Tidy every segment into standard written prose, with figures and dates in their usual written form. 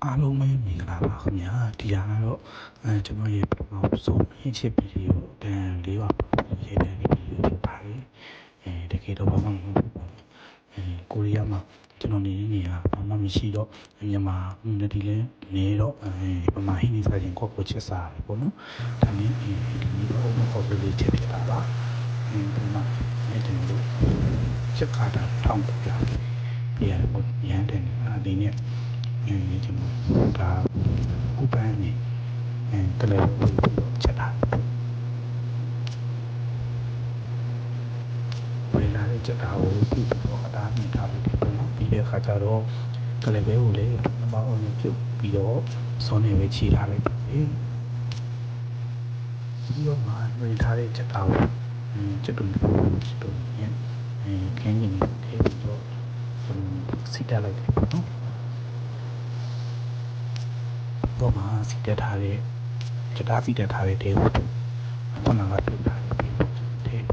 အားလုံးပဲမင်္ဂလာပါခင်ဗျာဒီဟာကတော့ကျွန်တော်ရဲ့ပထမဆုံးအချစ်ဗီဒီယိုတန်လေးပါရေးတဲ့ဗီဒီယိုဖြစ်ပါတယ်တကယ်တော့ဘာမှမဟုတ်ဘူးကိုရီးယားမှာကျွန်တော်နေနေရဘာမှမရှိတော့မြန်မာနေဒီလဲနေတော့ပမာဟင်းနေစားရင်ကိုချစ်စားတယ်ပေါ့နော်ဒါနဲ့ဒီတော့ဟောလေးချက်ဖြစ်တာပါဒီမှာကျွန်တော်တို့ချက်ခါတာထောင်းပြရပေါ့ရန်တယ်ဒီနေ့ကျွန်တော်ဒါဥပန်းနေကလေးကိုချက်တာဝေလာတဲ့ချက်တာကိုပြီးတော့အသားမြင်ထားပြီးပေါ့နော်ပြီးတဲ့အခါကျတော့ကလေးပဲကိုလည်းမအောင်ပြုတ်ပြီးတော့စောနေပဲခြေထားလိုက်ပြီးပြီးတော့မှဝင်ထားတဲ့ချက်တာကိုချက်တူညခင်းရင်ထည့်ပြီးတော့စီတက်လိုက်တယ်ပေါ့နော်တော့မှစီတက်ထားတဲ့ချက်တာစီတက်ထားတဲ့တဲကိုခုနကပြုတ်ထားပြီးထည့်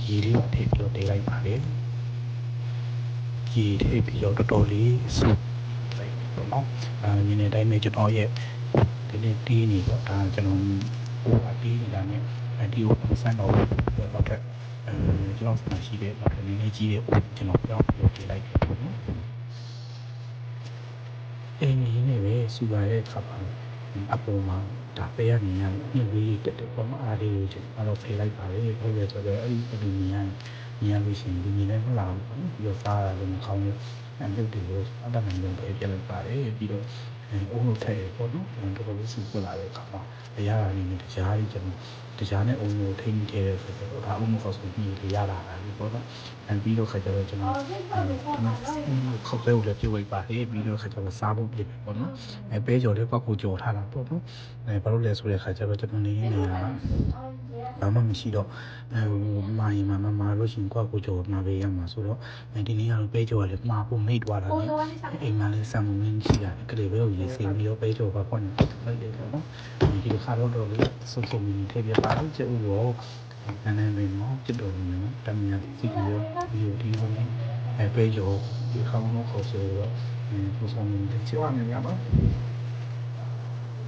ရေလေးထည့်ပြီးတော့တဲလိုက်ပါတယ်ရေထည့်ပြီးတော့တော်တော်လေးစုလိုက်ပေါ့နော်မြင်တဲ့အတိုင်းပဲကျွန်တော်ရဲ့ဒီနေ့တီးနေတော့ဒါကျွန်တော်အတီးနေတာနဲ့ဒီကိုစမ်းတော့တော့တဲ့ကျွန်တော်မှရှိတဲ့တော့နည်းနည်းကြီးတဲ့ကျွန်တော်ပြောင်းပြီးပေးလိုက်တယ်ပေါ့နော်အင်းဒီနေ့ပဲစူပါရဲ့ခါပါအပေါ်မှာဒါပေးရနေရညလေးတက်တယ်ပေါ့နော်အားလေးကိုကျွန်တော်ဖေးလိုက်ပါလေဟုတ်ရဲ့ဆိုတော့အဲ့ဒီမြင်ရလို့ရှိရင်ဒီမြင်လည်းမလာဘူးပေါ့နော်ပြီးတော့စားရလို့မကောင်းဘူးမြုပ်တွေကိုအတတ်နိုင်ဆုံးပဲပြလိုက်ပါတယ်ပြီးတော့အုံးလို့ထည့်ပေါ့နော်တော်တော်လေးစုပြလာတဲ့အခါမှာအရာရင်းနဲ့တရားကြီးကျွန်တော်တရားနဲ့အုံးကိုထိန်းထည့်ရဆိုတော့ဒါအုံးမခေါ်ဆိုပြီးရလာတာဒီပေါ့နော်ပြီးတော့ခါကျတော့ကျွန်တော်ခောက်ပဲကိုလည်းပြုတ်လိုက်ပါတယ်ပြီးတော့ခါကျတော့စားဖို့ပြင်ပေါ့နော်ပဲကြော်လေးပောက်ကိုကြော်ထားတာပေါ့နော်ဘာလို့လဲဆိုတဲ့ခါကျတော့ကျွန်တော်နေနေတာဘာမှမရှိတော့မာရင်မာလို့ရှိရင်ကိုကြော်နာပေးရမှာဆိုတော့ဒီနေ့ကတော့ပဲကြော်လည်းမှာဖို့မိတ်သွားတာနဲ့အိမ်မှာလည်းဆံမင်းရှိတာကလေးပဲကိုရေးစီပြီးတော့ပဲကြော်ပါခွင့်လိုက်တယ်ပေါ့နော်ဒီခါတော့လေးစုစုမင်းထည့်ပြပါတော့ကျဦးရောနည်းနည်းလေးနော်ချစ်တော်နေနော်တမန်စီပြီးတော့ဒီလိုနဲ့ပဲကြော်ဒီခေါင်းလုံးခေါ်ဆိုတော့စုစုမင်းတစ်ချက်နေရပါ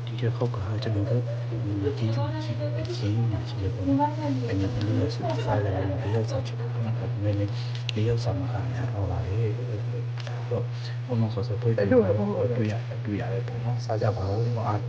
ဒီချက်ခောက်ကကျွန်တော်တို့ဒီရှိတယ်ပေါ့နော်အဲ့ဒီလေးဆိုစားလိုက်တယ်လေးစားချစ်တယ်ပေါ့နော်ဒါပေမဲ့လေးရောက်စားမှာများတော့ပါလေတော့ဘုံတော့ဆိုတွေ့ရတယ်ပေါ့နော်စားကြပါဦးအား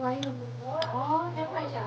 ဝိုင်းလို့အော်တက်ဖိုက်ရှာ